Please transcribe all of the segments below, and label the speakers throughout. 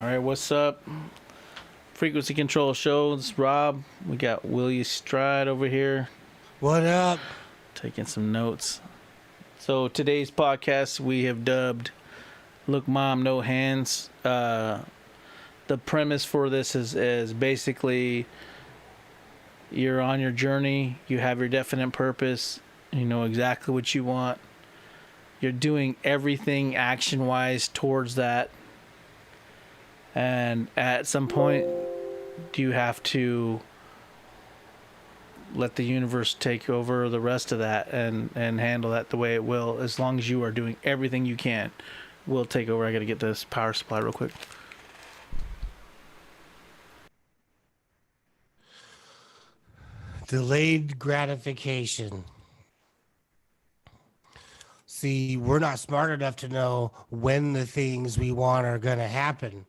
Speaker 1: All right, what's up? Frequency Control Show. It's Rob. We got Willie Stride over here
Speaker 2: What up?
Speaker 1: taking some notes. So today's podcast we have dubbed "Look, Mom, No Hands." The premise for this is basically you're on your journey. You have your definite purpose. You know exactly what you want. You're doing everything action wise towards that. And at some point, you have to let the universe take over the rest of that and handle that the way it will. As long as you are doing everything you can, we'll take over. I got to get this power supply real quick.
Speaker 2: Delayed gratification. See, we're not smart enough to know when the things we want are going to happen.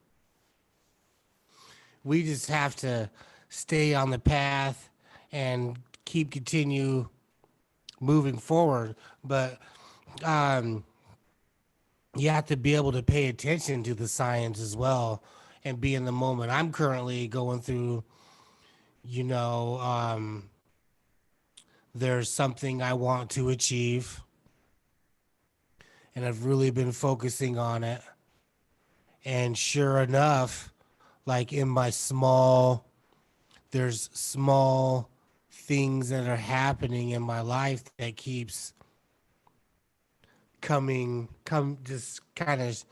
Speaker 2: We just have to stay on the path and continue moving forward. But um, you have to be able to pay attention to the signs as well and be in the moment. I'm currently going through, you know, there's something I want to achieve, and I've really been focusing on it. And sure enough, like in my there's small things that are happening in my life that keeps just kind of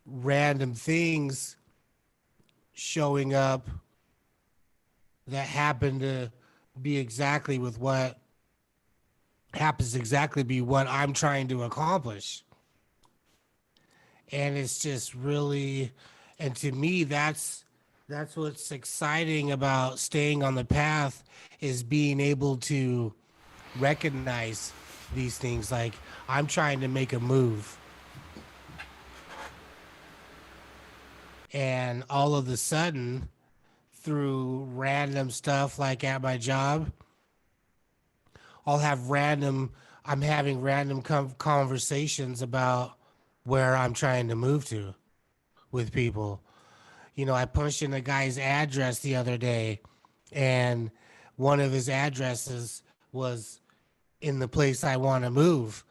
Speaker 2: random things showing up that happen to be exactly with what happens exactly be what I'm trying to accomplish. And it's just really, and to me that's what's exciting about staying on the path, is being able to recognize these things. Like, I'm trying to make a move, and all of a sudden, through random stuff like at my job, I'll have random I'm having random conversations about where I'm trying to move to with people. I punched in a guy's address the other day, and one of his addresses was in the place I want to move.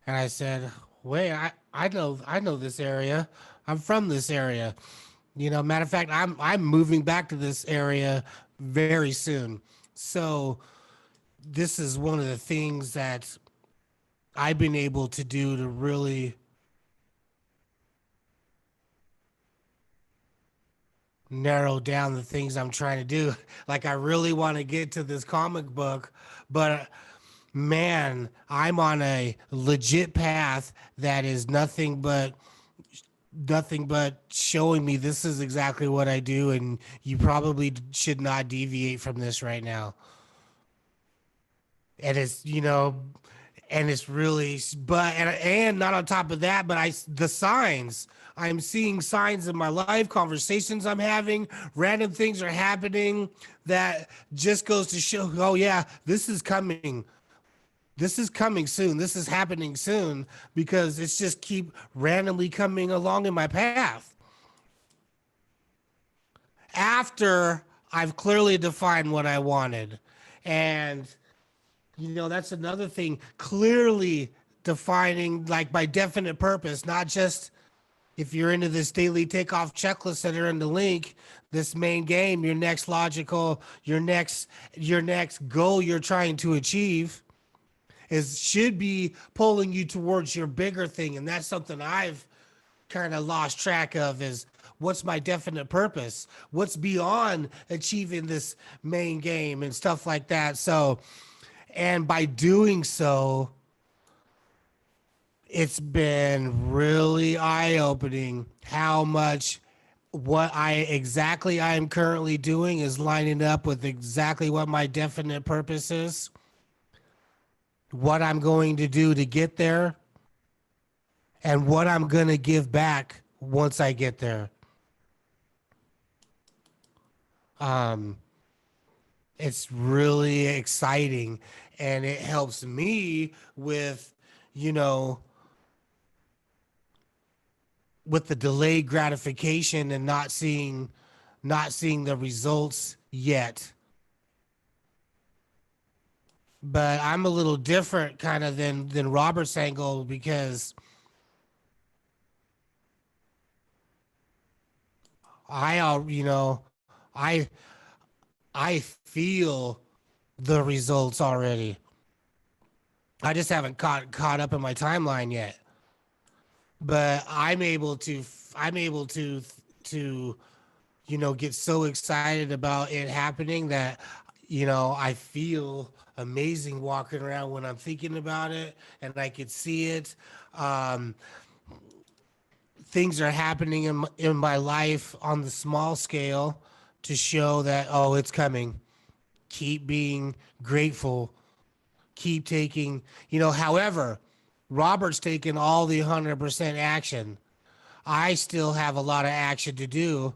Speaker 2: And I said, "Wait, I know this area. I'm from this area. Matter of fact, I'm moving back to this area very soon." So this is one of the things that I've been able to do to really narrow down the things I'm trying to do. Like, I really want to get to this comic book, but man, I'm on a legit path that is nothing but showing me this is exactly what I do, and you probably should not deviate from this right now. And it's really, but and not on top of that, but the signs. I'm seeing signs in my life, conversations I'm having, random things are happening that just goes to show, oh yeah, this is coming. This is coming soon. This is happening soon, because it's just keep randomly coming along in my path after I've clearly defined what I wanted. And that's another thing. Clearly defining, like, by definite purpose, not just if you're into this daily takeoff checklist that are in the link, this main game, your next goal you're trying to achieve should be pulling you towards your bigger thing. And that's something I've kind of lost track of, is what's my definite purpose? What's beyond achieving this main game and stuff like that. So, and by doing so, it's been really eye-opening how much what I am currently doing is lining up with exactly what my definite purpose is, what I'm going to do to get there, and what I'm going to give back once I get there. Um, it's really exciting, and it helps me with, you know, with the delayed gratification and not seeing the results yet. But I'm a little different kind of than Robert's angle, because I I feel the results already. I just haven't caught up in my timeline yet. But I'm able to get so excited about it happening that I feel amazing walking around when I'm thinking about it, and I could see it. Um, Things are happening in my life on the small scale to show that, oh, it's coming. Keep being grateful. Keep taking, however, Robert's taken all the 100% action. I still have a lot of action to do.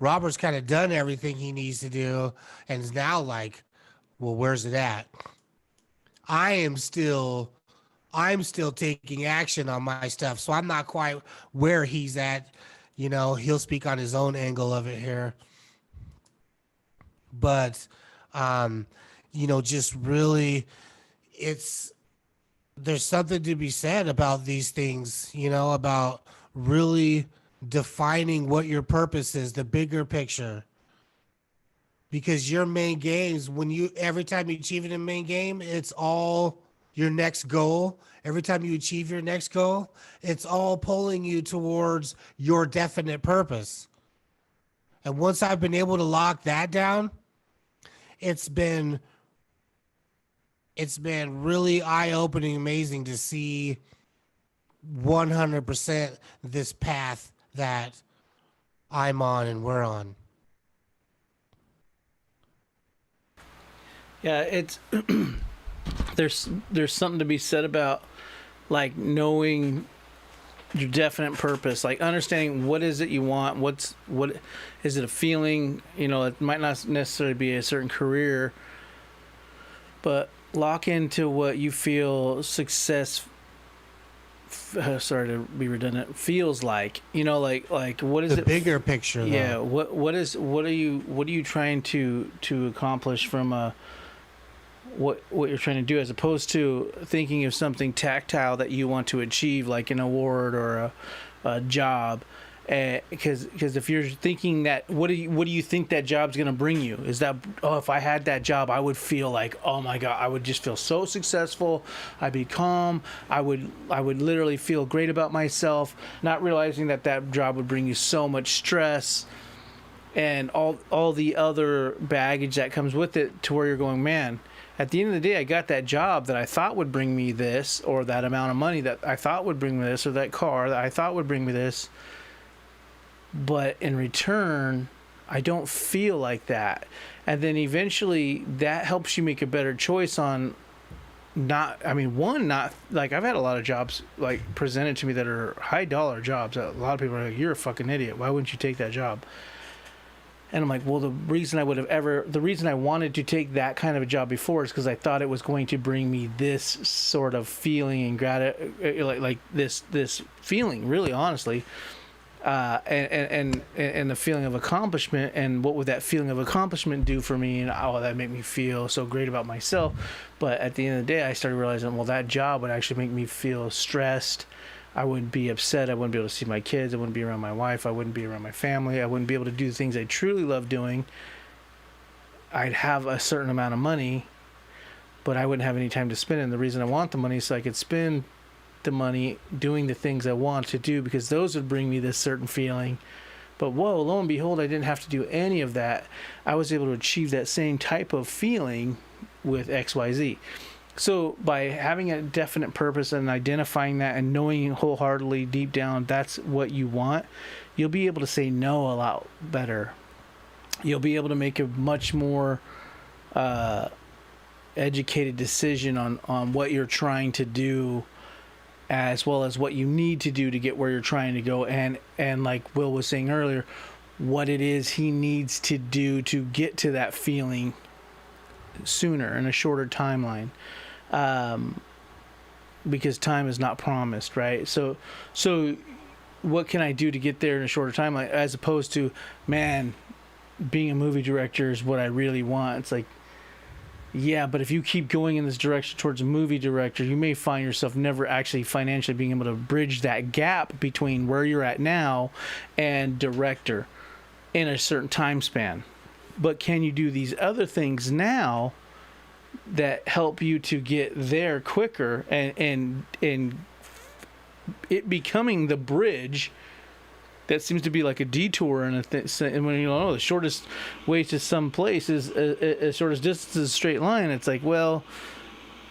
Speaker 2: Robert's kind of done everything he needs to do and is now like, well, where's it at? I am still taking action on my stuff. So I'm not quite where he's at. He'll speak on his own angle of it here. But just really, there's something to be said about these things, about really defining what your purpose is, the bigger picture. Because your main games, every time you achieve it in main game, it's all your next goal. Every time you achieve your next goal, it's all pulling you towards your definite purpose. And once I've been able to lock that down, it's been really eye-opening, amazing to see 100% this path that I'm on and we're on.
Speaker 1: Yeah, it's there's something to be said about like knowing your definite purpose, like understanding what is it you want, what is it, a feeling, it might not necessarily be a certain career, but lock into what you feel success sorry to be redundant, feels like, like what is
Speaker 2: the
Speaker 1: it,
Speaker 2: bigger picture though.
Speaker 1: Yeah, what are you trying to accomplish from what you're trying to do, as opposed to thinking of something tactile that you want to achieve, like an award or a job. Because if you're thinking that, what do you think that job's going to bring you? Is that, oh, if I had that job, I would feel like, oh my God, I would just feel so successful. I'd be calm. I would literally feel great about myself, not realizing that job would bring you so much stress and all the other baggage that comes with it, to where you're going, man, at the end of the day, I got that job that I thought would bring me this, or that amount of money that I thought would bring me this, or that car that I thought would bring me this. But in return, I don't feel like that. And then eventually that helps you make a better choice on not like, I've had a lot of jobs like presented to me that are high dollar jobs. A lot of people are like, you're a fucking idiot. Why wouldn't you take that job? And I'm like, well, the reason I wanted to take that kind of a job before is because I thought it was going to bring me this sort of feeling and like this feeling, really, honestly, and the feeling of accomplishment. And what would that feeling of accomplishment do for me? And that made me feel so great about myself. But at the end of the day, I started realizing, well, that job would actually make me feel stressed. I wouldn't be upset. I wouldn't be able to see my kids. I wouldn't be around my wife. I wouldn't be around my family. I wouldn't be able to do the things I truly love doing. I'd have a certain amount of money, but I wouldn't have any time to spend it. And the reason I want the money is so I could spend the money doing the things I want to do, because those would bring me this certain feeling. But whoa, lo and behold, I didn't have to do any of that. I was able to achieve that same type of feeling with XYZ. So by having a definite purpose and identifying that and knowing wholeheartedly deep down that's what you want, you'll be able to say no a lot better. You'll be able to make a much more educated decision on what you're trying to do, as well as what you need to do to get where you're trying to go. And like Will was saying earlier, what it is he needs to do to get to that feeling sooner, in a shorter timeline. because time is not promised, right? So what can I do to get there in a shorter time? Like, as opposed to, man, being a movie director is what I really want. It's like, yeah, but if you keep going in this direction towards a movie director, you may find yourself never actually financially being able to bridge that gap between where you're at now and director in a certain time span. But can you do these other things now that help you to get there quicker, and it becoming the bridge that seems to be like a detour and and when you know the shortest way to some place is as shortest distance is a straight line. It's like, well,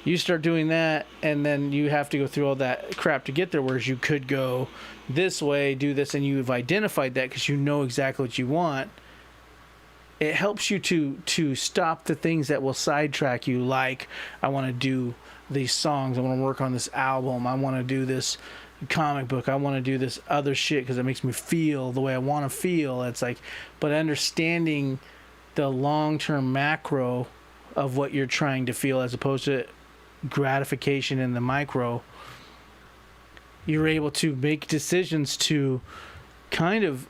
Speaker 1: you start doing that and then you have to go through all that crap to get there, whereas you could go this way, do this, and you've identified that because you know exactly what you want. It helps you to stop the things that will sidetrack you, like, I want to do these songs, I want to work on this album, I want to do this comic book, I want to do this other shit because it makes me feel the way I want to feel. It's like, but understanding the long-term macro of what you're trying to feel as opposed to gratification in the micro, you're able to make decisions to kind of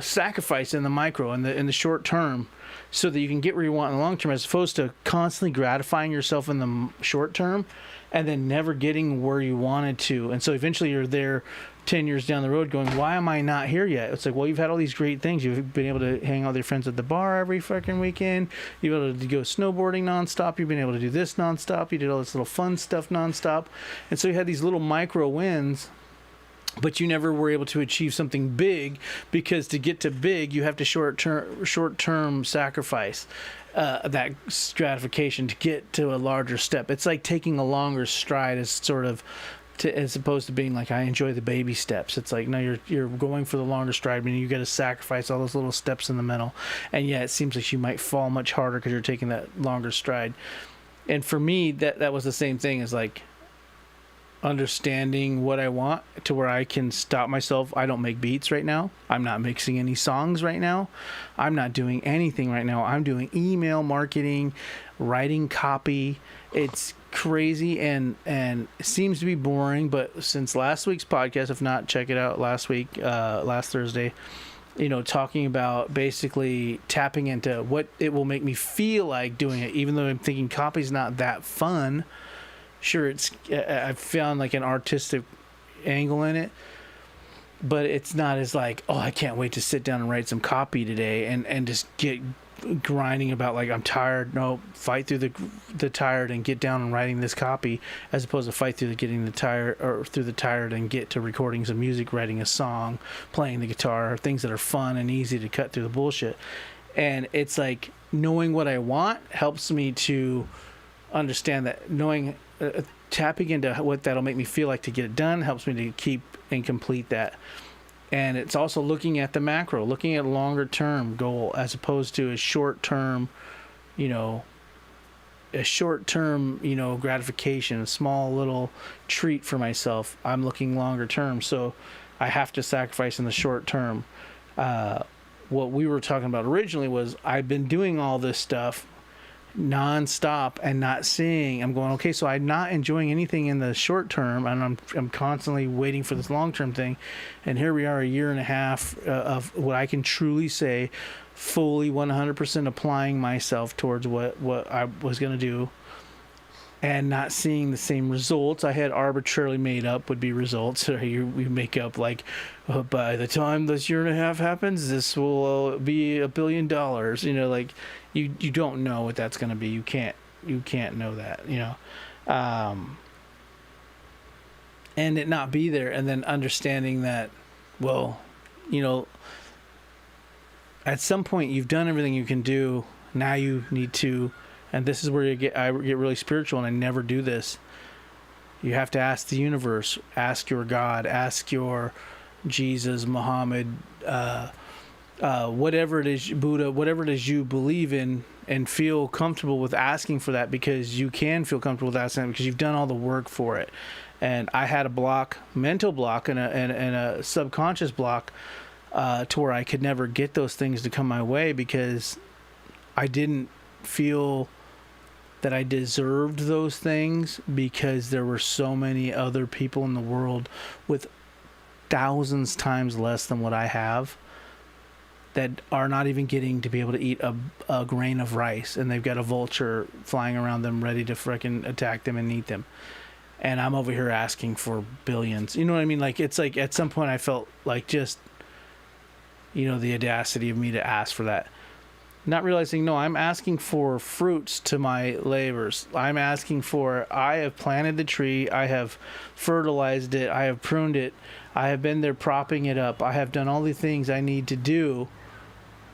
Speaker 1: sacrifice in the micro, in the short term, so that you can get where you want in the long term, as opposed to constantly gratifying yourself in the short term and then never getting where you wanted to. And so eventually you're there 10 years down the road going, why am I not here yet? It's like, well, you've had all these great things. You've been able to hang out with your friends at the bar every fucking weekend. You've been able to go snowboarding nonstop. You've been able to do this nonstop. You did all this little fun stuff nonstop. And so you had these little micro wins, but you never were able to achieve something big, because to get to big, you have to short-term sacrifice that gratification to get to a larger step. It's like taking a longer stride as as opposed to being like, I enjoy the baby steps. It's like, no, you're going for the longer stride, meaning you got to sacrifice all those little steps in the middle. And yeah, it seems like you might fall much harder because you're taking that longer stride. And for me, that was the same thing as like, understanding what I want to where I can stop myself. I don't make beats right now. I'm not mixing any songs right now. I'm not doing anything right now. I'm doing email marketing, writing copy. It's crazy and it seems to be boring, but since last week's podcast, if not, check it out last Thursday, talking about basically tapping into what it will make me feel like doing it, even though I'm thinking copy's not that fun. Sure, I've found like an artistic angle in it, but it's not as like, oh, I can't wait to sit down and write some copy today and just get grinding about like, I'm tired. No, fight through the tired and get down and writing this copy, as opposed to fight through through the tired and get to recording some music, writing a song, playing the guitar, things that are fun and easy to cut through the bullshit. And it's like, knowing what I want helps me to understand that. Knowing tapping into what that'll make me feel like to get it done helps me to keep and complete that. And it's also looking at the macro, looking at a longer term goal as opposed to a short term gratification, a small little treat for myself. I'm looking longer term, so I have to sacrifice in the short term. What we were talking about originally was, I've been doing all this stuff non-stop and not seeing. I'm going, okay, so I'm not enjoying anything in the short term, and I'm constantly waiting for this long-term thing. And here we are, a year and a half of what I can truly say, fully 100% applying myself towards what I was going to do, and not seeing the same results I had arbitrarily made up would be results. We make up like, by the time this year and a half happens, this will be $1 billion. Like, you don't know what that's going to be. You can't know that. And it not be there, and then understanding that, well, at some point you've done everything you can do. Now you need to. And this is where I get really spiritual, and I never do this. You have to ask the universe, ask your God, ask your Jesus, Muhammad, whatever it is, Buddha, whatever it is you believe in, and feel comfortable with asking for that, because you can feel comfortable with asking because you've done all the work for it. And I had a mental block, and a subconscious block to where I could never get those things to come my way because I didn't feel that I deserved those things because there were so many other people in the world with thousands times less than what I have that are not even getting to be able to eat a grain of rice, and they've got a vulture flying around them ready to frickin' attack them and eat them. And I'm over here asking for billions. You know what I mean? Like, it's like at some point I felt like just, the audacity of me to ask for that. Not realizing, no, I'm asking for fruits to my labors. I'm asking for, I have planted the tree, I have fertilized it, I have pruned it, I have been there propping it up, I have done all the things I need to do.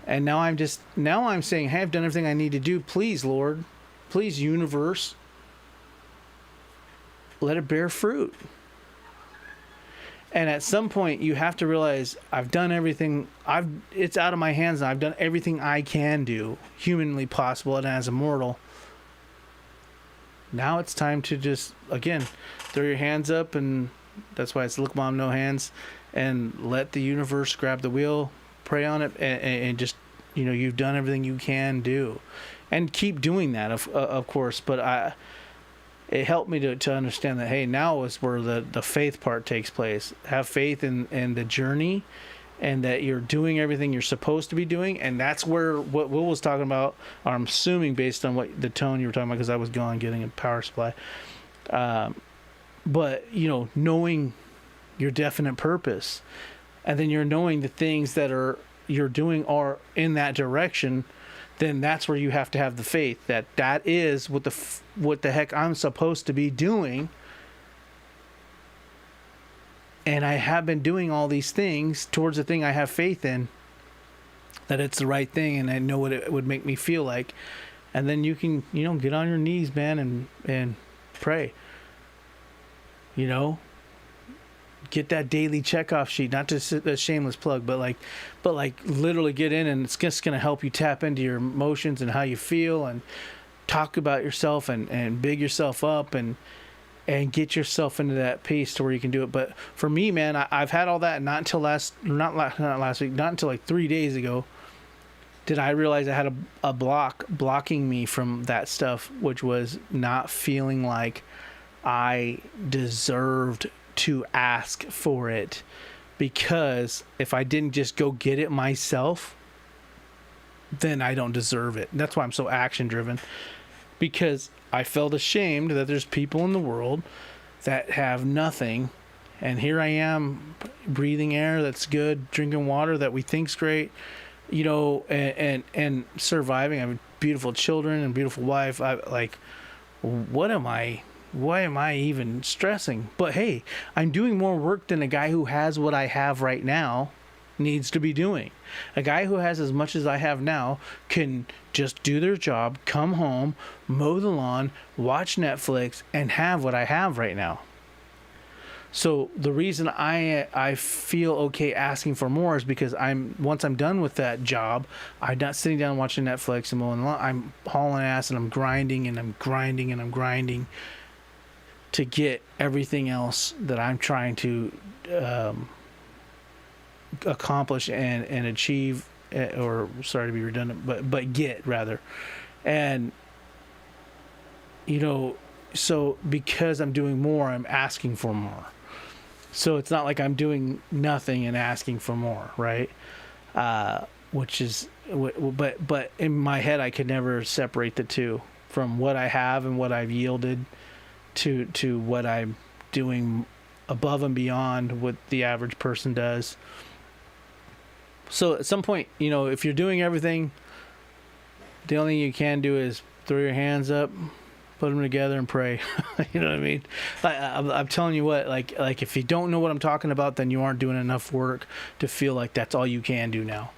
Speaker 1: And now I'm saying, hey, I've done everything I need to do. Please, Lord, please, universe, let it bear fruit. And at some point, you have to realize I've done everything. It's out of my hands now. I've done everything I can do, humanly possible, and as a mortal. Now it's time to just, again, throw your hands up, and that's why it's look, Mom, no hands, and let the universe grab the wheel, pray on it, and just, you've done everything you can do, and keep doing that, of course. But it helped me to understand that, hey, now is where the faith part takes place. Have faith in the journey, and that you're doing everything you're supposed to be doing. And that's where what Will was talking about, or I'm assuming based on what the tone you were talking about, because I was gone getting a power supply. But, knowing your definite purpose, and then you're knowing the things that you're doing are in that direction, then that's where you have to have the faith that is what the heck I'm supposed to be doing. And I have been doing all these things towards the thing I have faith in, that it's the right thing, and I know what it would make me feel like. And then you can, get on your knees, man, and pray. Get that daily checkoff sheet, not just a shameless plug, but literally get in, and it's just going to help you tap into your emotions and how you feel, and talk about yourself, and big yourself up, and get yourself into that pace to where you can do it. But for me, man, I've had all that, not until not last week, not until like 3 days ago, did I realize I had a blocking me from that stuff, which was not feeling like I deserved to ask for it, because if I didn't just go get it myself, then I don't deserve it. That's why I'm so action driven, because I felt ashamed that there's people in the world that have nothing, and here I am breathing air that's good, drinking water that we think's great, and surviving. I have beautiful children and beautiful wife. Why am I even stressing? But hey, I'm doing more work than a guy who has what I have right now needs to be doing. A guy who has as much as I have now can just do their job, come home, mow the lawn, watch Netflix, and have what I have right now. So the reason I feel okay asking for more is because once I'm done with that job, I'm not sitting down watching Netflix and mowing the lawn. I'm hauling ass, and I'm grinding, and I'm grinding, and I'm grinding to get everything else that I'm trying to accomplish and achieve, or sorry to be redundant, but get rather. And so because I'm doing more, I'm asking for more. So it's not like I'm doing nothing and asking for more, right? Which is, but in my head, I could never separate the two, from what I have and what I've yielded to what I'm doing above and beyond what the average person does. So at some point, if you're doing everything, the only thing you can do is throw your hands up, put them together, and pray. You know what I mean? I'm telling you what, like if you don't know what I'm talking about, then you aren't doing enough work to feel like that's all you can do now.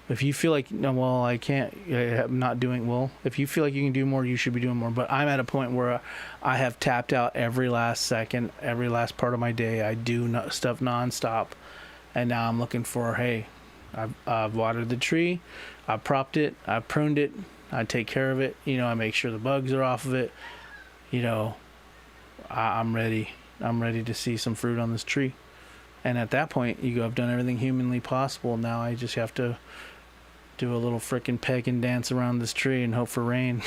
Speaker 1: If you feel like, no, well, I can't, I'm not doing well. If you feel like you can do more, you should be doing more. But I'm at a point where I have tapped out every last second, every last part of my day. I do stuff nonstop. And now I'm looking for, hey, I've watered the tree, I've propped it, I've pruned it, I take care of it. I make sure the bugs are off of it. I'm ready. I'm ready to see some fruit on this tree. And at that point, you go, I've done everything humanly possible. Now I just have to do a little frickin' peg and dance around this tree and hope for rain.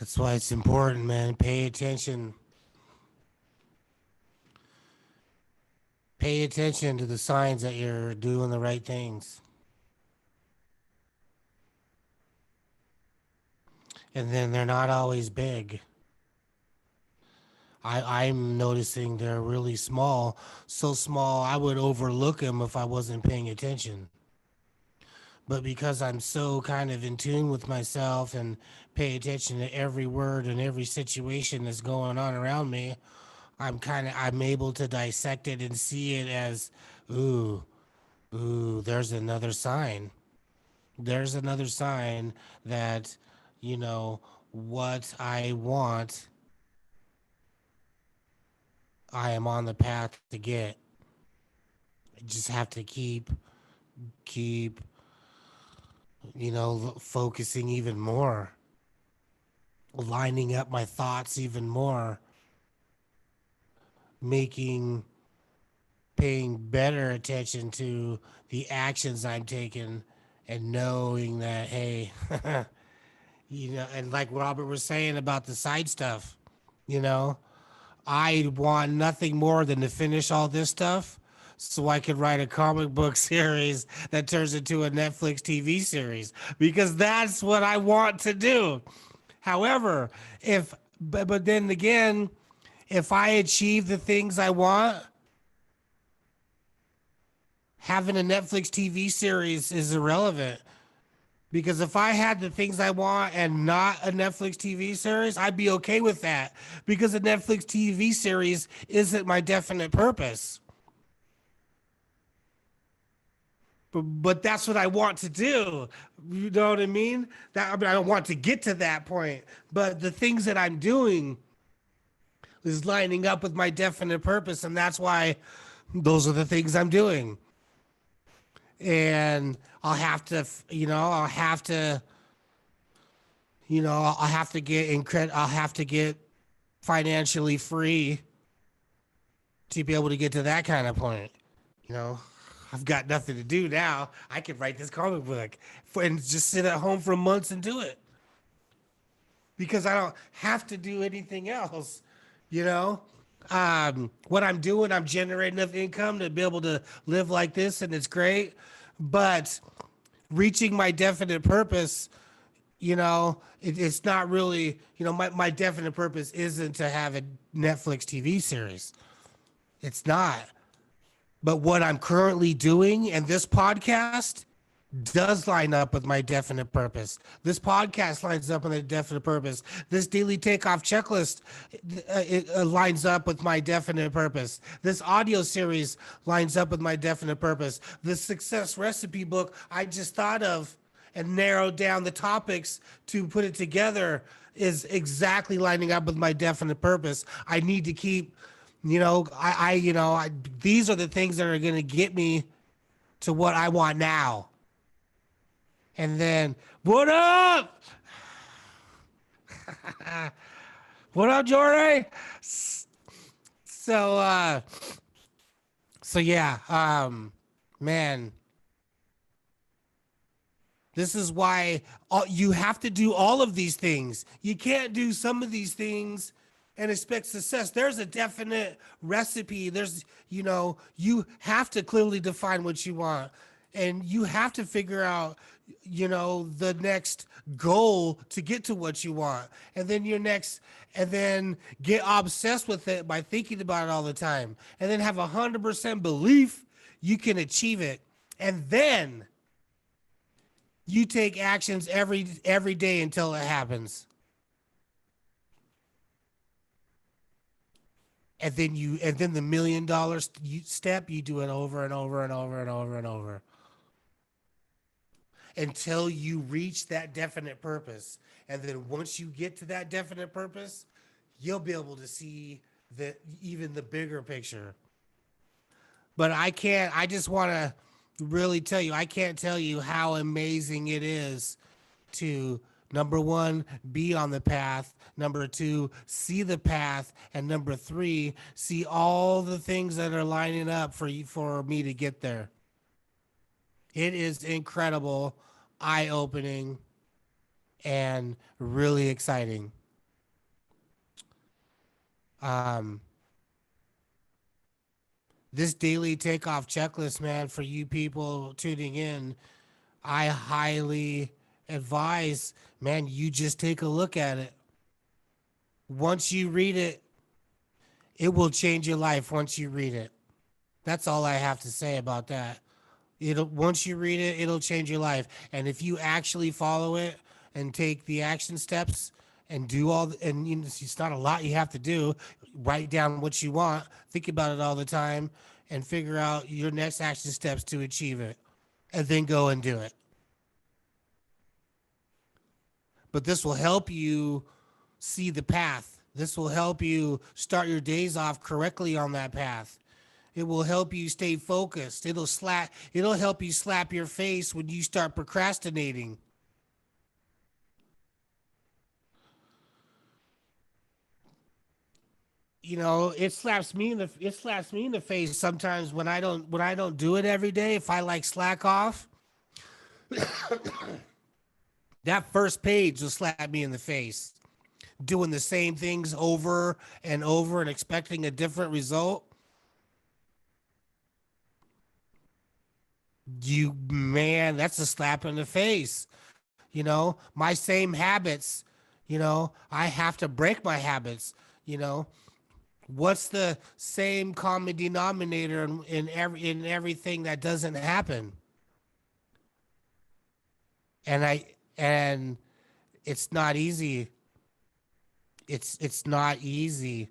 Speaker 2: That's why it's important, man. Pay attention. Pay attention to the signs that you're doing the right things. And then they're not always big. I'm noticing they're really small. So small, I would overlook them if I wasn't paying attention. But because I'm so kind of in tune with myself and pay attention to every word and every situation that's going on around me, I'm able to dissect it and see it as, ooh, there's another sign. There's another sign that, you know, what I want, I am on the path to get. I just have to keep, focusing even more, lining up my thoughts even more, making, paying better attention to the actions I'm taking and knowing that, hey, and like Robert was saying about the side stuff, you know, I want nothing more than to finish all this stuff so I could write a comic book series that turns into a Netflix TV series because that's what I want to do. However, but then again, if I achieve the things I want, having a Netflix TV series is irrelevant. Because if I had the things I want and not a Netflix TV series, I'd be okay with that. Because a Netflix TV series isn't my definite purpose. But that's what I want to do. You know what I mean? I don't want to get to that point. But the things that I'm doing is lining up with my definite purpose. And that's why those are the things I'm doing. And I'll have to, I'll have to get financially free to be able to get to that kind of point. You know, I've got nothing to do now. I could write this comic book and just sit at home for months and do it because I don't have to do anything else. You know, what I'm doing, I'm generating enough income to be able to live like this, and it's great. But reaching my definite purpose, it's not really, my definite purpose isn't to have a Netflix TV series. It's not. But what I'm currently doing and this podcast does line up with my definite purpose. This podcast lines up with a definite purpose. This daily takeoff checklist it lines up with my definite purpose. This audio series lines up with my definite purpose. The success recipe book I just thought of and narrowed down the topics to put it together is exactly lining up with my definite purpose. I need to keep, these are the things that are going to get me to what I want now. And then, what up? What up, Jordy? So yeah, man, this is why you have to do all of these things. You can't do some of these things and expect success. There's a definite recipe. You have to clearly define what you want, and you have to figure out, the next goal to get to what you want. And then get obsessed with it by thinking about it all the time. And then have 100% belief you can achieve it. And then you take actions every day until it happens. And then the $1 million step, you do it over and over and over and over and over until you reach that definite purpose. And then once you get to that definite purpose, you'll be able to see even the bigger picture. But I just want to really tell you, I can't tell you how amazing it is to, number one, be on the path. Number two, see the path. And number three, see all the things that are lining up for me to get there. It is incredible, eye-opening, and really exciting. Um, this daily takeoff checklist, man, for you people tuning in, I highly advise, man, you just take a look at it. Once you read it, it will change your life once you read it. That's all I have to say about that. It'll once you read it, it'll change your life. And if you actually follow it and take the action steps and do and you know, it's not a lot you have to do. Write down what you want, think about it all the time, and figure out your next action steps to achieve it, and then go and do it. But this will help you see the path. This will help you start your days off correctly on that path. It will help you stay focused. It'll help you slap your face when you start procrastinating. You know, it slaps me in the face sometimes when I don't do it every day. If I like slack off, that first page will slap me in the face. Doing the same things over and over and expecting a different result. Man, that's a slap in the face. You know, my same habits, you know, I have to break my habits, you know. What's the same common denominator in everything that doesn't happen? And it's not easy. It's not easy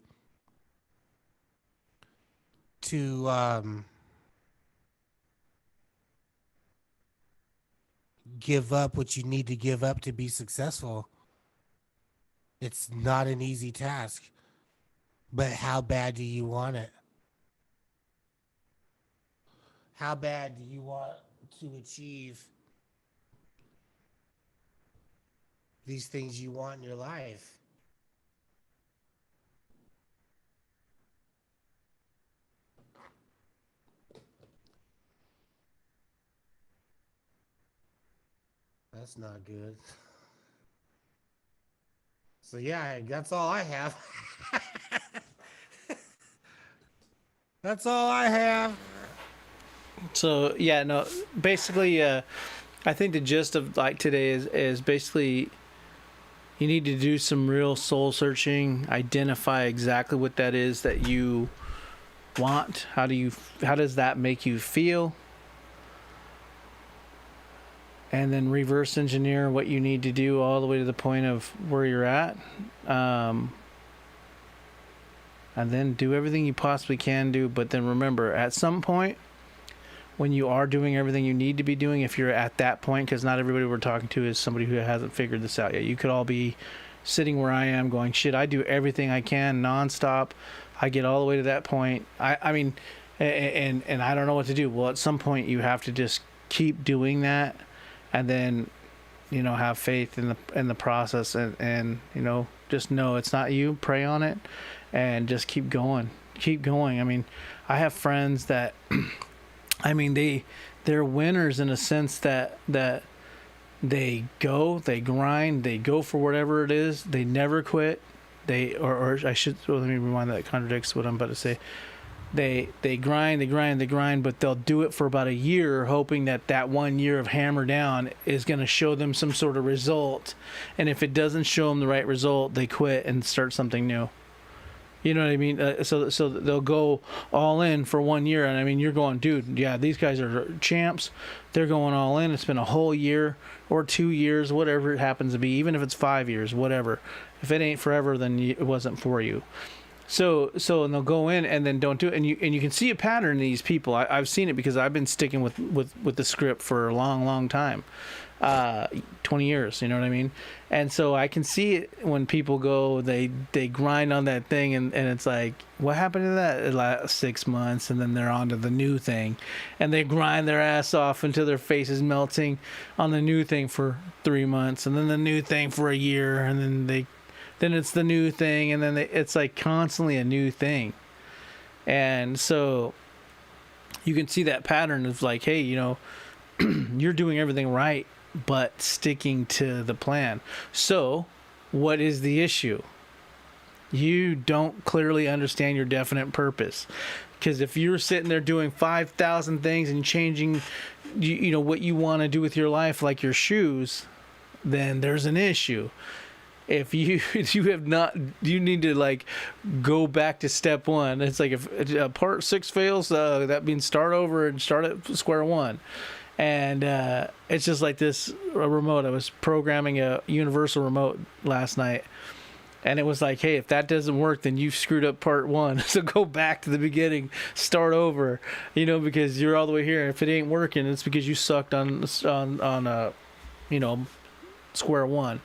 Speaker 2: to give up what you need to give up to be successful. It's not an easy task. But how bad do you want it? How bad do you want to achieve these things you want in your life? That's not good. So yeah, that's all I have. That's all I have.
Speaker 1: So yeah, no, basically, I think the gist of like today is basically you need to do some real soul searching, identify exactly what that is that you want. How does that make you feel? And then reverse engineer what you need to do all the way to the point of where you're at. And then do everything you possibly can do. But then remember, at some point, when you are doing everything you need to be doing, if you're at that point, because not everybody we're talking to is somebody who hasn't figured this out yet. You could all be sitting where I am going, shit, I do everything I can nonstop. I get all the way to that point. I mean, and I don't know what to do. Well, at some point, you have to just keep doing that. And then, you know, have faith in the process, and you know, just know it's not you. Pray on it, and just keep going. Keep going. I mean, I have friends that, I mean, they're winners in a sense that they grind, they go for whatever it is. They never quit. Or I should, well, let me rewind, that contradicts what I'm about to say. They grind, but they'll do it for about a year, hoping that 1 year of hammer down is going to show them some sort of result. And if it doesn't show them the right result, they quit and start something new. You know what I mean? So they'll go all in for 1 year. And I mean, you're going, dude, yeah, these guys are champs. They're going all in. It's been a whole year or 2 years, whatever it happens to be, even if it's 5 years, whatever. If it ain't forever, then it wasn't for you. So and they'll go in and then don't do it, and you can see a pattern in these people. I've seen it because I've been sticking with the script for a long time, 20 years. You know what I mean? And so I can see it when people go, they grind on that thing, and it's like, what happened to that last 6 months? And then they're on to the new thing, and they grind their ass off until their face is melting on the new thing for 3 months, and then the new thing for a year, and then it's the new thing, and then it's like constantly a new thing. And so you can see that pattern of like, hey, you know, you're doing everything right, but sticking to the plan. So what is the issue? You don't clearly understand your definite purpose. Because if you're sitting there doing 5,000 things and changing, you know, what you want to do with your life, like your shoes, then there's an issue. If you you have not, you need to like go back to step one. It's like if part 6 fails, that means start over and start at square one. And it's just like this remote. I was programming a universal remote last night, and it was like, hey, if that doesn't work, then you've screwed up part 1. So go back to the beginning, start over, you know, because you're all the way here. If it ain't working, it's because you sucked on you know, square one.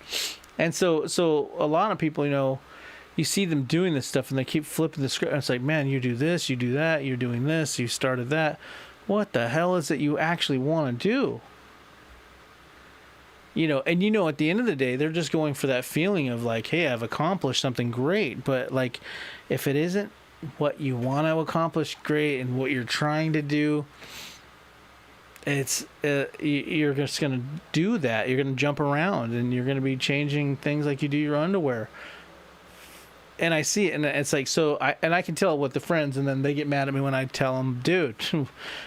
Speaker 1: And so a lot of people, you know, you see them doing this stuff and they keep flipping the script. And it's like, man, you do this, you do that, you're doing this, you started that. What the hell is it you actually want to do? You know, and you know, at the end of the day, they're just going for that feeling of like, hey, I've accomplished something great. But like, if it isn't what you want to accomplish great and what you're trying to do, it's you're just going to do that. You're going to jump around and you're going to be changing things like you do your underwear. And I see it, and it's like, so I can tell with the friends, and then they get mad at me when I tell them, dude,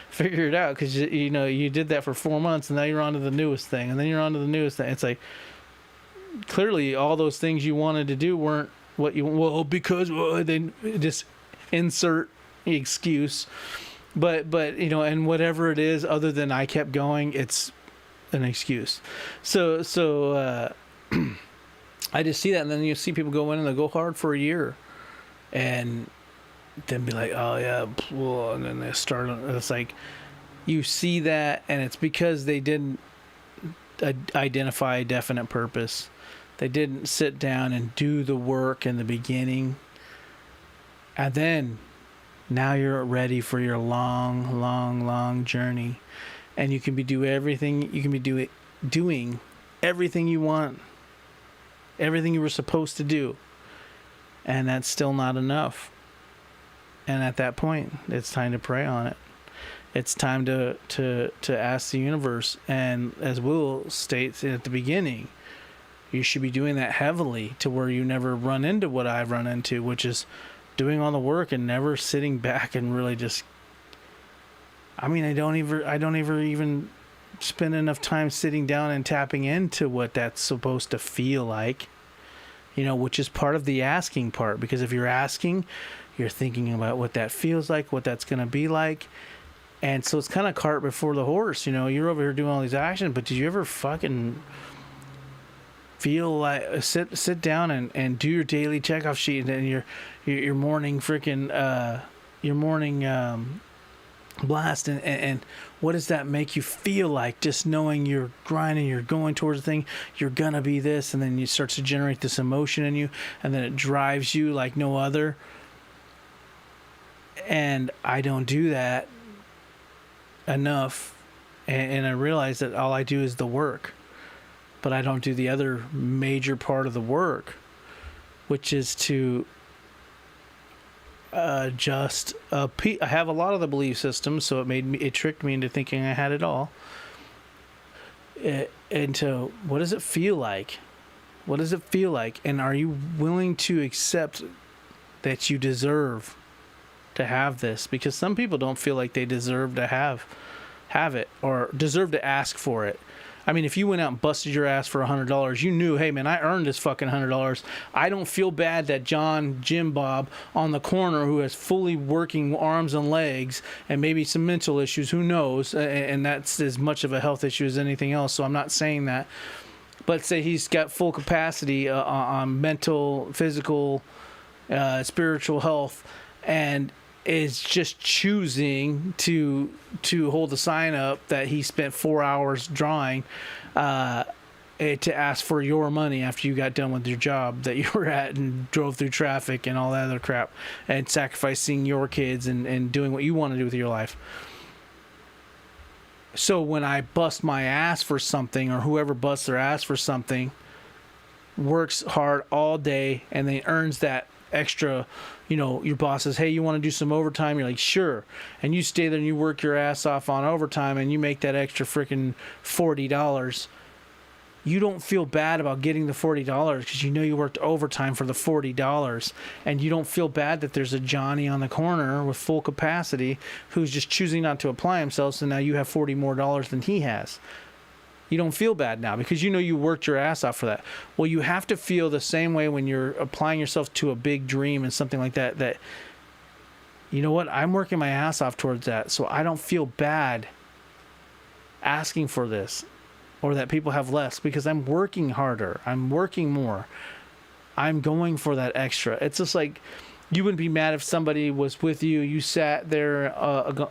Speaker 1: figure it out, because you know, you did that for 4 months and now you're on to the newest thing, and then you're on to the newest thing. It's like, clearly all those things you wanted to do weren't what you, well, because they just insert excuse. But you know, and whatever it is, other than I kept going, it's an excuse. So I just see that, and then you see people go in and they go hard for a year, and then be like, oh yeah, and then they start. It's like you see that, and it's because they didn't identify a definite purpose. They didn't sit down and do the work in the beginning, and then now you're ready for your long journey, and you can be doing everything you want, everything you were supposed to do, and that's still not enough. And at that point, it's time to pray on it. It's time to ask the universe, and as Will states at the beginning, you should be doing that heavily to where you never run into what I've run into, which is doing all the work and never sitting back and really just, I mean, I don't ever even spend enough time sitting down and tapping into what that's supposed to feel like, you know, which is part of the asking part. Because if you're asking, you're thinking about what that feels like, what that's going to be like. And so it's kind of cart before the horse, you know. You're over here doing all these actions, but did you ever fucking feel like sit down and do your daily checkoff sheet, and then your morning freaking your morning blast, and what does that make you feel like, just knowing you're grinding, you're going towards the thing, you're gonna be this, and then you start to generate this emotion in you, and then it drives you like no other. And I don't do that enough, and I realize that all I do is the work, but I don't do the other major part of the work, which is to I have a lot of the belief systems, so it tricked me into thinking I had it all. Into what does it feel like? What does it feel like? And are you willing to accept that you deserve to have this? Because some people don't feel like they deserve to have it, or deserve to ask for it. I mean, if you went out and busted your ass for $100, you knew, hey man, I earned this fucking $100. I don't feel bad that Jim Bob on the corner, who has fully working arms and legs and maybe some mental issues, who knows, and that's as much of a health issue as anything else, so I'm not saying that. But say he's got full capacity on mental, physical, spiritual health, and is just choosing to hold the sign up that he spent 4 hours drawing to ask for your money after you got done with your job that you were at and drove through traffic and all that other crap, and sacrificing your kids and doing what you want to do with your life. So when I bust my ass for something, or whoever busts their ass for something, works hard all day and then earns that extra, you know, your boss says, hey, you want to do some overtime? You're like, sure. And you stay there and you work your ass off on overtime and you make that extra freaking $40. you don't feel bad about getting the $40 because you know you worked overtime for the $40, and you don't feel bad that there's a Johnny on the corner with full capacity who's just choosing not to apply himself, so now you have $40 more than he has. You don't feel bad now because you know you worked your ass off for that. Well, you have to feel the same way when you're applying yourself to a big dream and something like that, that, you know what, I'm working my ass off towards that, so I don't feel bad asking for this or that people have less because I'm working harder. I'm working more. I'm going for that extra. It's just like you wouldn't be mad if somebody was with you. You sat there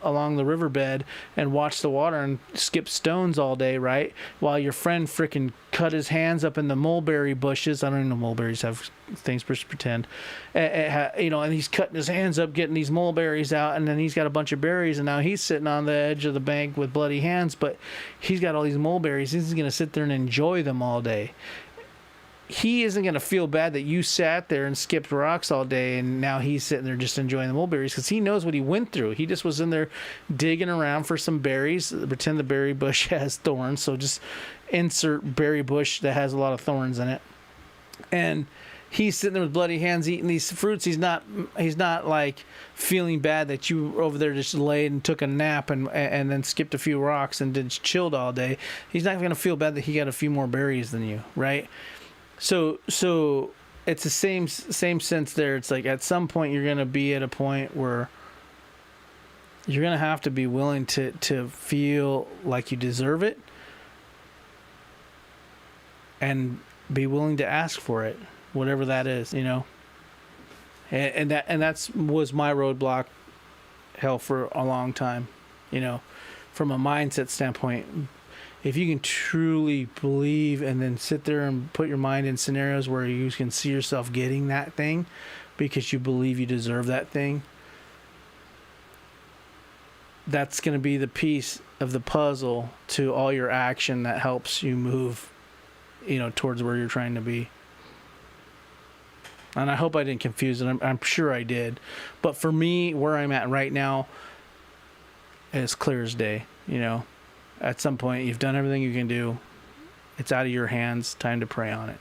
Speaker 1: along the riverbed and watched the water and skipped stones all day, right? While your friend frickin' cut his hands up in the mulberry bushes. I don't even know mulberries have things, just pretend. You know, and he's cutting his hands up, getting these mulberries out, and then he's got a bunch of berries, and now he's sitting on the edge of the bank with bloody hands, but he's got all these mulberries. He's going to sit there and enjoy them all day. He isn't going to feel bad that you sat there and skipped rocks all day and now he's sitting there just enjoying the mulberries because he knows what he went through. He just was in there digging around for some berries. Pretend the berry bush has thorns, so just insert berry bush that has a lot of thorns in it. And he's sitting there with bloody hands eating these fruits. He's not like feeling bad that you were over there just laid and took a nap and then skipped a few rocks and just chilled all day. He's not going to feel bad that he got a few more berries than you, right? So it's the same sense there. It's like at some point you're going to be at a point where you're going to have to be willing to feel like you deserve it and be willing to ask for it, whatever that is, you know. And that's was my roadblock, hell, for a long time, you know, from a mindset standpoint. If you can truly believe and then sit there and put your mind in scenarios where you can see yourself getting that thing because you believe you deserve that thing, that's going to be the piece of the puzzle to all your action that helps you move, you know, towards where you're trying to be. And I hope I didn't confuse it. I'm sure I did. But for me, where I'm at right now, it's clear as day, you know. At some point, you've done everything you can do. It's out of your hands. Time to pray on it.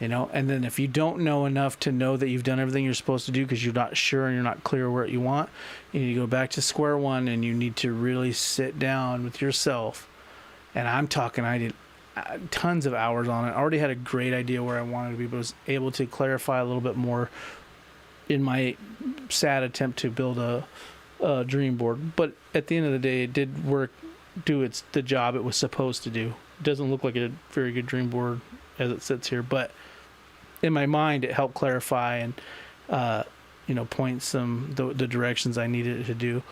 Speaker 1: You know, and then if you don't know enough to know that you've done everything you're supposed to do because you're not sure and you're not clear where you want, you need to go back to square one and you need to really sit down with yourself. And I'm talking, I did tons of hours on it. I already had a great idea where I wanted to be, but was able to clarify a little bit more in my sad attempt to build a dream board. But at the end of the day, it did do the job it was supposed to do. It doesn't look like a very good dream board as it sits here, but in my mind it helped clarify and you know, point the directions I needed it to do.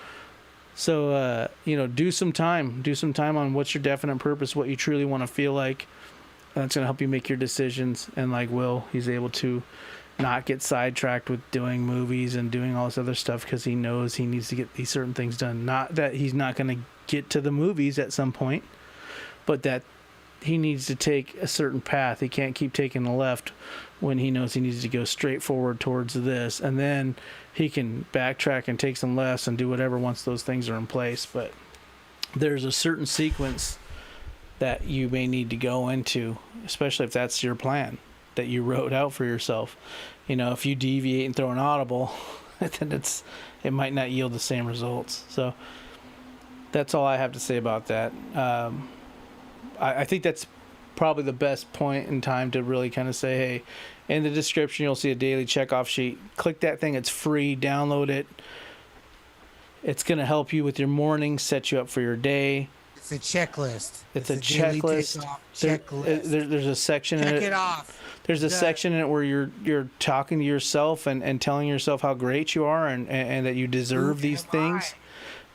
Speaker 1: So you know, do some time on what's your definite purpose, what you truly want to feel like. That's going to help you make your decisions. And like Will, he's able to not get sidetracked with doing movies and doing all this other stuff because he knows he needs to get these certain things done. Not that he's not going to get to the movies at some point, but that he needs to take a certain path. He can't keep taking the left when he knows he needs to go straight forward towards this, and then he can backtrack and take some lefts and do whatever once those things are in place. But there's a certain sequence that you may need to go into, especially if that's your plan that you wrote out for yourself. You know, if you deviate and throw an audible, then it might not yield the same results. So that's all I have to say about that. I think that's probably the best point in time to really kind of say, hey, in the description, you'll see a daily checkoff sheet. Click that thing. It's free. Download it. It's going to help you with your morning, set you up for your day.
Speaker 2: It's a checklist.
Speaker 1: It's a checklist. There's a section in it.
Speaker 2: Check it off.
Speaker 1: There's a section in it where you're talking to yourself and telling yourself how great you are and that you deserve these things.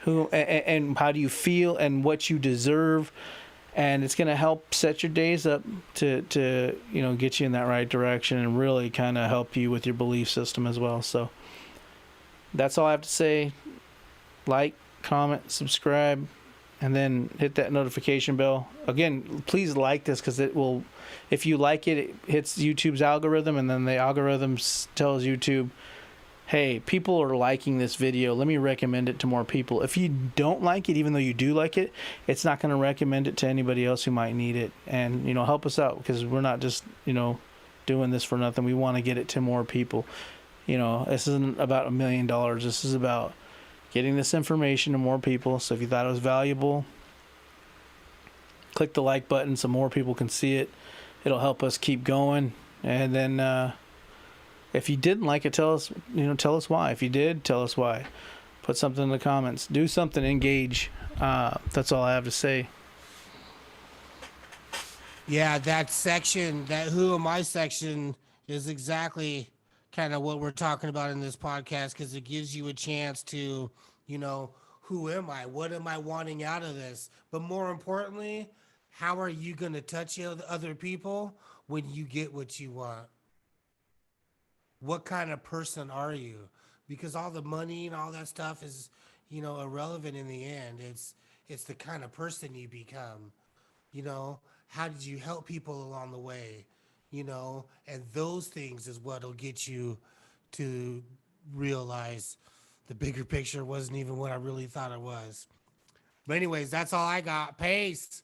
Speaker 1: And how do you feel and what you deserve. And it's going to help set your days up to you know, get you in that right direction and really kind of help you with your belief system as well. So that's all I have to say. Like, comment, subscribe, and then hit that notification bell. Again, please like this because it will, if you like it, it hits YouTube's algorithm, and then the algorithm tells YouTube, hey, people are liking this video. Let me recommend it to more people. If you don't like it, even though you do like it, it's not going to recommend it to anybody else who might need it. And, help us out, because we're not just, doing this for nothing. We want to get it to more people. This isn't about $1 million. This is about getting this information to more people. So if you thought it was valuable, click the like button so more people can see it. It'll help us keep going. And then, if you didn't like it, tell us why. If you did, tell us why. Put something in the comments. Do something. Engage. That's all I have to say.
Speaker 2: Yeah, that section, that Who Am I section, is exactly kind of what we're talking about in this podcast, because it gives you a chance to, who am I? What am I wanting out of this? But more importantly, how are you going to touch other people when you get what you want? What kind of person are you? Because all the money and all that stuff is, irrelevant in the end. It's the kind of person you become. How did you help people along the way? And those things is what'll get you to realize the bigger picture wasn't even what I really thought it was. But anyways, that's all I got. Peace.